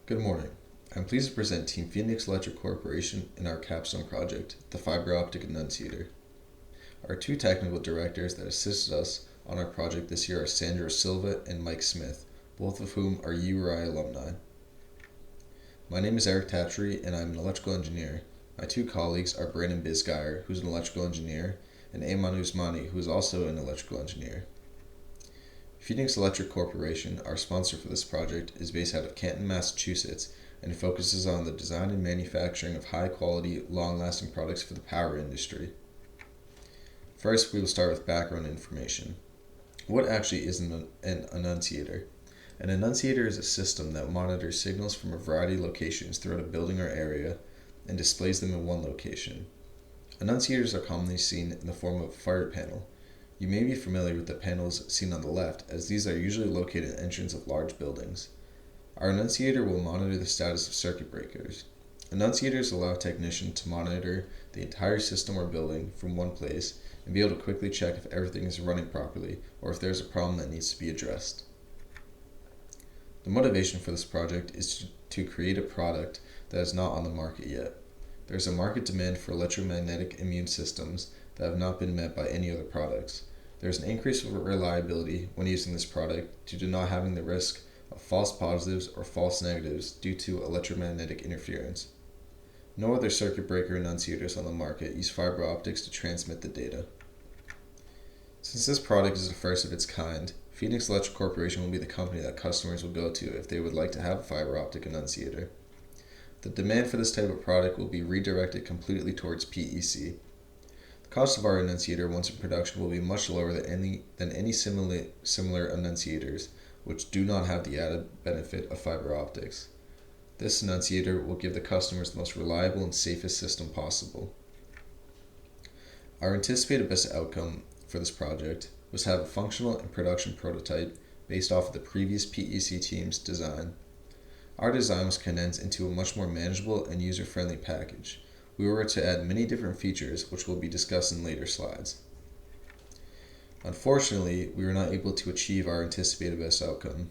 Good morning. I'm pleased to present Team Phoenix Electric Corporation in our capstone project, the fiber optic Annunciator. Our two technical directors that assisted us on our project this year are Sandra Silva and Mike Smith, both of whom are URI alumni. My name is Eric Tatry and I'm an electrical engineer. My two colleagues are Brandon Bisgeyer, who's an electrical engineer, and Ayman Usmani, who is also an electrical engineer. Phoenix Electric Corporation, our sponsor for this project, is based out of Canton, Massachusetts, and focuses on the design and manufacturing of high-quality, long-lasting products for the power industry. First, we will start with background information. What actually is an annunciator? An annunciator is a system that monitors signals from a variety of locations throughout a building or area and displays them in one location. Annunciators are commonly seen in the form of a fire panel. You may be familiar with the panels seen on the left, as these are usually located at the entrance of large buildings. Our annunciator will monitor the status of circuit breakers. Annunciators allow a technician to monitor the entire system or building from one place and be able to quickly check if everything is running properly or if there's a problem that needs to be addressed. The motivation for this project is to create a product that is not on the market yet. There is a market demand for electromagnetic immune systems that have not been met by any other products. There is an increase of reliability when using this product due to not having the risk of false positives or false negatives due to electromagnetic interference. No other circuit breaker annunciators on the market use fiber optics to transmit the data. Since this product is the first of its kind, Phoenix Electric Corporation will be the company that customers will go to if they would like to have a fiber optic annunciator. The demand for this type of product will be redirected completely towards PEC. The cost of our annunciator once in production will be much lower than any similar annunciators, which do not have the added benefit of fiber optics. This annunciator will give the customers the most reliable and safest system possible. Our anticipated best outcome for this project was to have a functional and production prototype based off of the previous PEC team's design. Our design was condensed into a much more manageable and user-friendly package. We were to add many different features, which will be discussed in later slides. Unfortunately, we were not able to achieve our anticipated best outcome.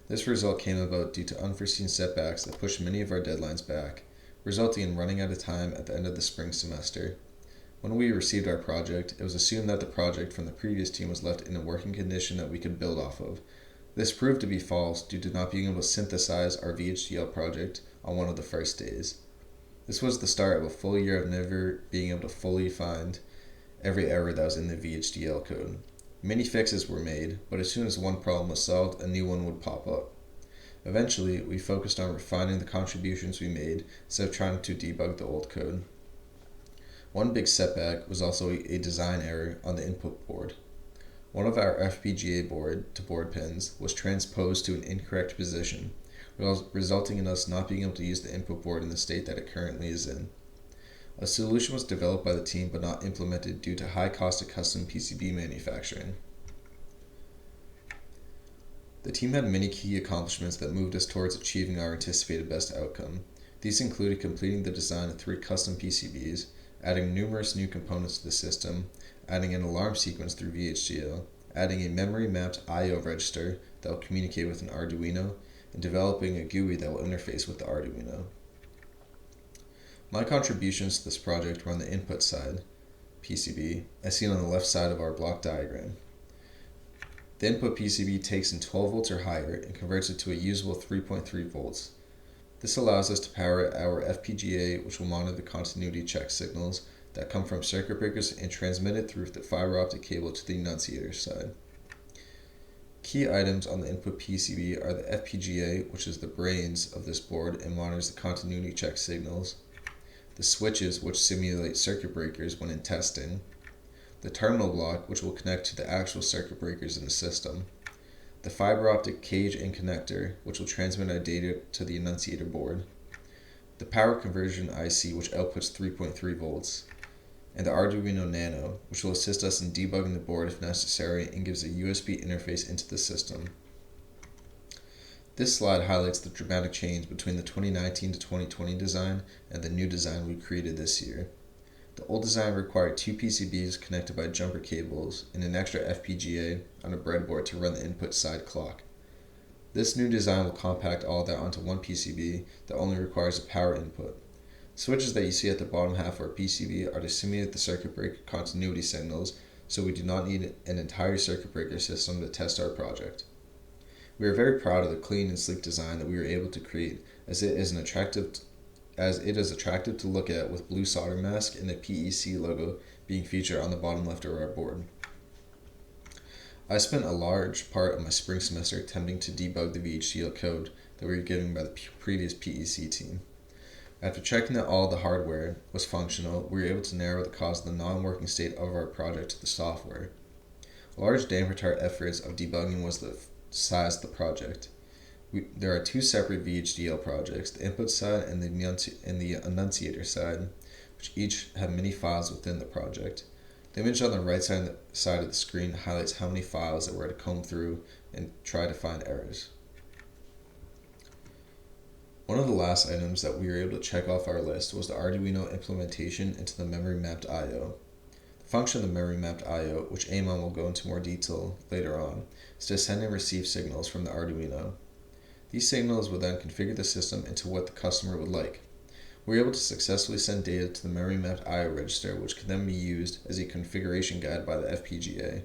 This result came about due to unforeseen setbacks that pushed many of our deadlines back, resulting in running out of time at the end of the spring semester. When we received our project, it was assumed that the project from the previous team was left in a working condition that we could build off of. This proved to be false due to not being able to synthesize our VHDL project on one of the first days. This was the start of a full year of never being able to fully find every error that was in the VHDL code. Many fixes were made, but as soon as one problem was solved, a new one would pop up. Eventually, we focused on refining the contributions we made instead of trying to debug the old code. One big setback was also a design error on the input board. One of our FPGA board-to-board pins was transposed to an incorrect position, resulting in us not being able to use the input board in the state that it currently is in. A solution was developed by the team but not implemented due to high cost of custom PCB manufacturing. The team had many key accomplishments that moved us towards achieving our anticipated best outcome. These included completing the design of 3 custom PCBs, adding numerous new components to the system, adding an alarm sequence through VHDL, adding a memory-mapped I/O register that will communicate with an Arduino, and developing a GUI that will interface with the Arduino. My contributions to this project were on the input side, PCB, as seen on the left side of our block diagram. The input PCB takes in 12 volts or higher and converts it to a usable 3.3 volts. This allows us to power our FPGA, which will monitor the continuity check signals that come from circuit breakers and transmit it through the fiber optic cable to the annunciator side. Key items on the input PCB are the FPGA, which is the brains of this board and monitors the continuity check signals, the switches, which simulate circuit breakers when in testing, the terminal block, which will connect to the actual circuit breakers in the system, the fiber optic cage and connector, which will transmit our data to the annunciator board, the power conversion IC, which outputs 3.3 volts, and the Arduino Nano, which will assist us in debugging the board if necessary and gives a USB interface into the system. This slide highlights the dramatic change between the 2019 to 2020 design and the new design we created this year. The old design required 2 PCBs connected by jumper cables and an extra FPGA on a breadboard to run the input side clock. This new design will compact all of that onto one PCB that only requires a power input. Switches that you see at the bottom half of our PCB are to simulate the circuit breaker continuity signals, so we do not need an entire circuit breaker system to test our project. We are very proud of the clean and sleek design that we were able to create, as it is attractive to look at, with blue solder mask and the PEC logo being featured on the bottom left of our board. I spent a large part of my spring semester attempting to debug the VHDL code that we were given by the previous PEC team. After checking that all the hardware was functional, we were able to narrow the cause of the non-working state of our project to the software. A large damper to our efforts of debugging was the size of the project. There are two separate VHDL projects, the input side and the Annunciator side, which each have many files within the project. The image on the right side of the screen highlights how many files that we're to comb through and try to find errors. One of the last items that we were able to check off our list was the Arduino implementation into the memory mapped I/O. The function of the memory mapped I/O, which Amon will go into more detail later on, is to send and receive signals from the Arduino. These signals will then configure the system into what the customer would like. We were able to successfully send data to the memory mapped I/O register, which can then be used as a configuration guide by the FPGA.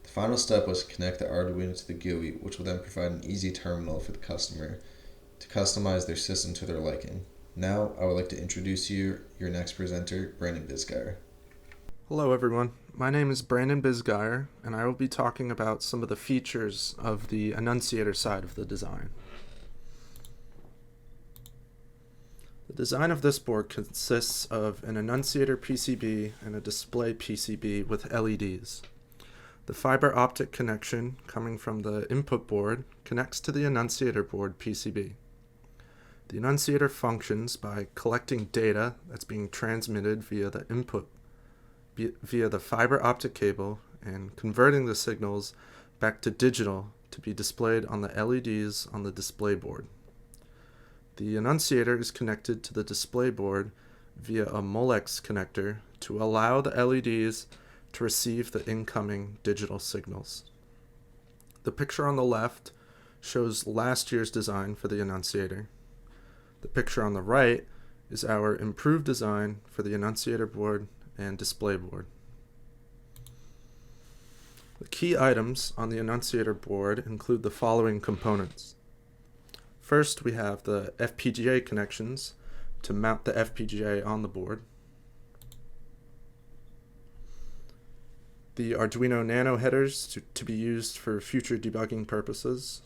The final step was to connect the Arduino to the GUI, which will then provide an easy terminal for the customer to customize their system to their liking. Now, I would like to introduce you your next presenter, Brandon Bisgeyer. Hello everyone, my name is Brandon Bisgeyer, and I will be talking about some of the features of the Annunciator side of the design. The design of this board consists of an Annunciator PCB and a display PCB with LEDs. The fiber optic connection coming from the input board connects to the Annunciator board PCB. The Annunciator functions by collecting data that's being transmitted via the input via the fiber optic cable and converting the signals back to digital to be displayed on the LEDs on the display board. The Annunciator is connected to the display board via a Molex connector to allow the LEDs to receive the incoming digital signals. The picture on the left shows last year's design for the Annunciator. The picture on the right is our improved design for the Annunciator board and display board. The key items on the Annunciator board include the following components. First, we have the FPGA connections to mount the FPGA on the board. The Arduino Nano headers to be used for future debugging purposes.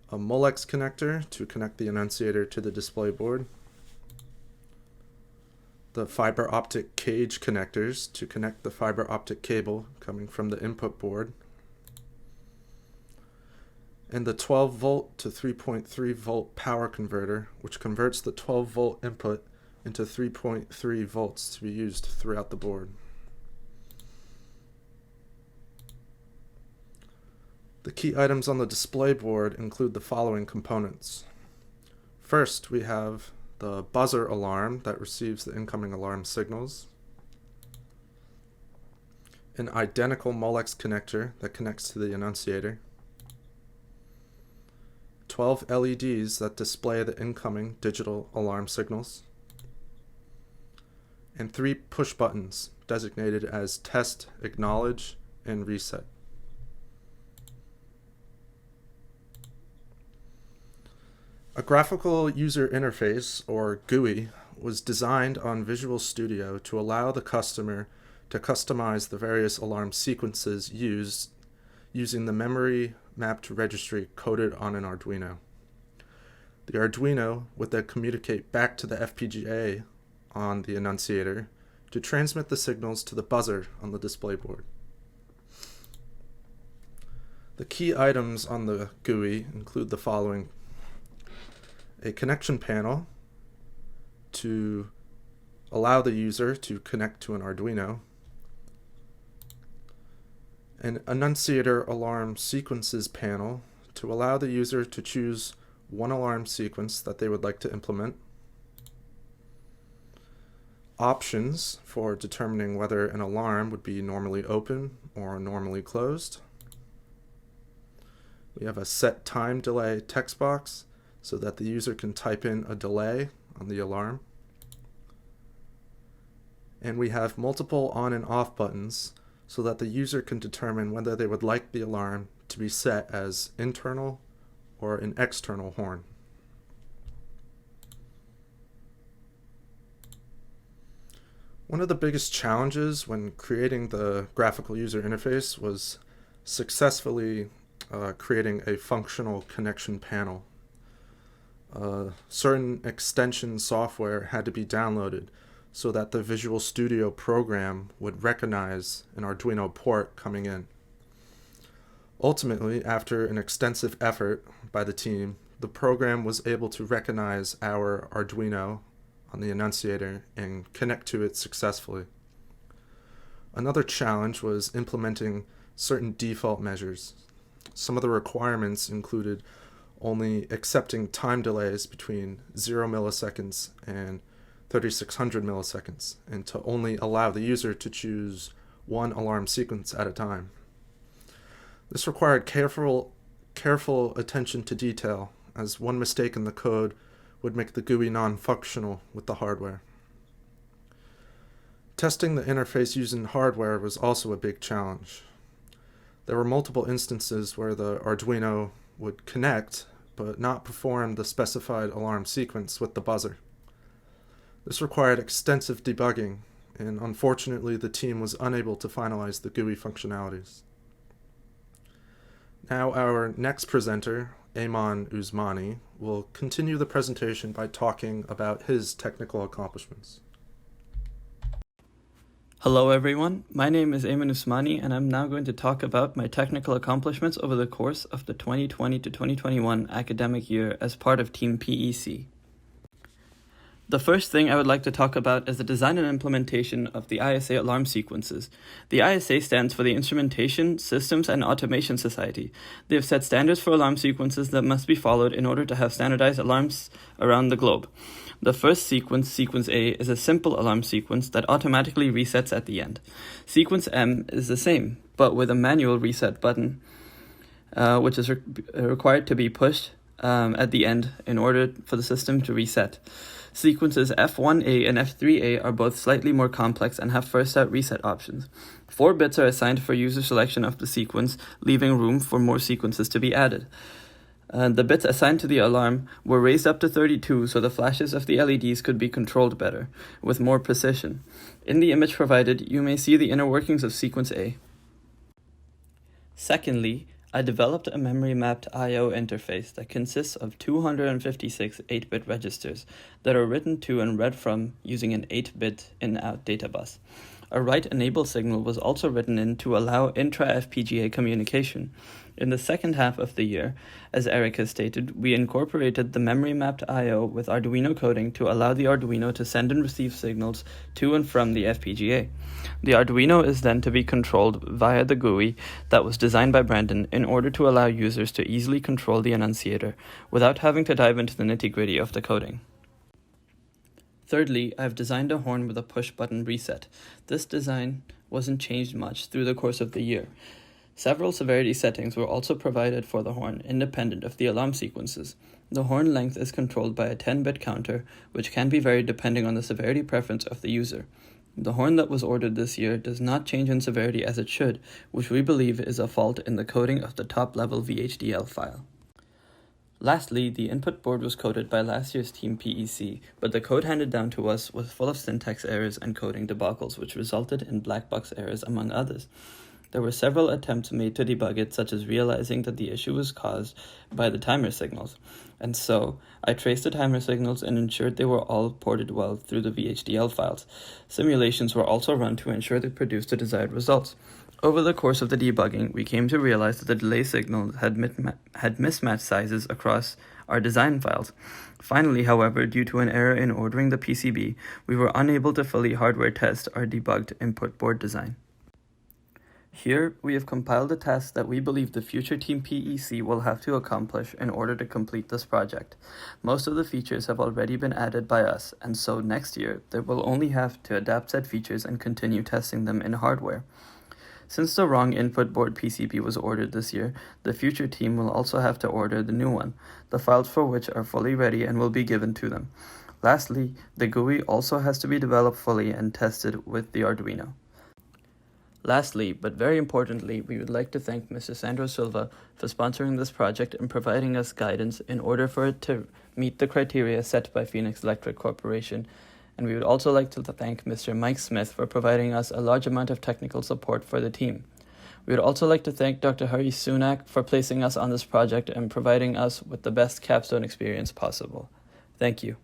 A Molex connector to connect the Annunciator to the display board. The fiber optic cage connectors to connect the fiber optic cable coming from the input board. And the 12 volt to 3.3 volt power converter, which converts the 12 volt input into 3.3 volts to be used throughout the board. The key items on the display board include the following components. First, we have the buzzer alarm that receives the incoming alarm signals, an identical Molex connector that connects to the Annunciator, 12 LEDs that display the incoming digital alarm signals, and 3 push buttons designated as test, acknowledge, and reset. A graphical user interface, or GUI, was designed on Visual Studio to allow the customer to customize the various alarm sequences used using the memory mapped registry coded on an Arduino. The Arduino would then communicate back to the FPGA on the Annunciator to transmit the signals to the buzzer on the display board. The key items on the GUI include the following: a connection panel to allow the user to connect to an Arduino, an Annunciator alarm sequences panel to allow the user to choose one alarm sequence that they would like to implement, options for determining whether an alarm would be normally open or normally closed, We have a set time delay text box so that the user can type in a delay on the alarm. And we have multiple on and off buttons so that the user can determine whether they would like the alarm to be set as internal or an external horn. One of the biggest challenges when creating the graphical user interface was successfully creating a functional connection panel. Certain extension software had to be downloaded so that the Visual Studio program would recognize an Arduino port coming in. Ultimately, after an extensive effort by the team, the program was able to recognize our Arduino on the Annunciator and connect to it successfully. Another challenge was implementing certain default measures. Some of the requirements included only accepting time delays between 0 milliseconds and 3600 milliseconds, and to only allow the user to choose one alarm sequence at a time. This required careful attention to detail, as one mistake in the code would make the GUI non-functional with the hardware. Testing the interface using hardware was also a big challenge. There were multiple instances where the Arduino would connect but not perform the specified alarm sequence with the buzzer. This required extensive debugging, and unfortunately the team was unable to finalize the GUI functionalities. Now our next presenter, Ayman Usmani, will continue the presentation by talking about his technical accomplishments. Hello everyone, my name is Ayman Usmani and I'm now going to talk about my technical accomplishments over the course of the 2020 to 2021 academic year as part of Team PEC. The first thing I would like to talk about is the design and implementation of the ISA alarm sequences. The ISA stands for the Instrumentation, Systems, and Automation Society. They have set standards for alarm sequences that must be followed in order to have standardized alarms around the globe. The first sequence, Sequence A, is a simple alarm sequence that automatically resets at the end. Sequence M is the same, but with a manual reset button, which is required to be pushed at the end in order for the system to reset. Sequences F1A and F3A are both slightly more complex and have first-out reset options. 4 bits are assigned for user selection of the sequence, leaving room for more sequences to be added. The bits assigned to the alarm were raised up to 32 so the flashes of the LEDs could be controlled better, with more precision. In the image provided, you may see the inner workings of Sequence A. Secondly, I developed a memory-mapped I/O interface that consists of 256 8-bit registers that are written to and read from using an 8-bit in-out data bus. A write enable signal was also written in to allow intra-FPGA communication. In the second half of the year, as Eric has stated, we incorporated the memory-mapped I/O with Arduino coding to allow the Arduino to send and receive signals to and from the FPGA. The Arduino is then to be controlled via the GUI that was designed by Brandon in order to allow users to easily control the Annunciator without having to dive into the nitty-gritty of the coding. Thirdly, I've designed a horn with a push-button reset. This design wasn't changed much through the course of the year. Several severity settings were also provided for the horn, independent of the alarm sequences. The horn length is controlled by a 10-bit counter, which can be varied depending on the severity preference of the user. The horn that was ordered this year does not change in severity as it should, which we believe is a fault in the coding of the top-level VHDL file. Lastly, the input board was coded by last year's Team PEC, but the code handed down to us was full of syntax errors and coding debacles, which resulted in black box errors among others. There were several attempts made to debug it, such as realizing that the issue was caused by the timer signals. And so, I traced the timer signals and ensured they were all ported well through the VHDL files. Simulations were also run to ensure they produced the desired results. Over the course of the debugging, we came to realize that the delay signal had mismatched sizes across our design files. Finally, however, due to an error in ordering the PCB, we were unable to fully hardware test our debugged input board design. Here, we have compiled the tasks that we believe the future Team PEC will have to accomplish in order to complete this project. Most of the features have already been added by us, and so next year, they will only have to adapt said features and continue testing them in hardware. Since the wrong input board PCB was ordered this year, the future team will also have to order the new one, the files for which are fully ready and will be given to them. Lastly, the GUI also has to be developed fully and tested with the Arduino. Lastly, but very importantly, we would like to thank Mr. Sandro Silva for sponsoring this project and providing us guidance in order for it to meet the criteria set by Phoenix Electric Corporation. And we would also like to thank Mr. Mike Smith for providing us a large amount of technical support for the team. We would also like to thank Dr. Hari Sunak for placing us on this project and providing us with the best capstone experience possible. Thank you.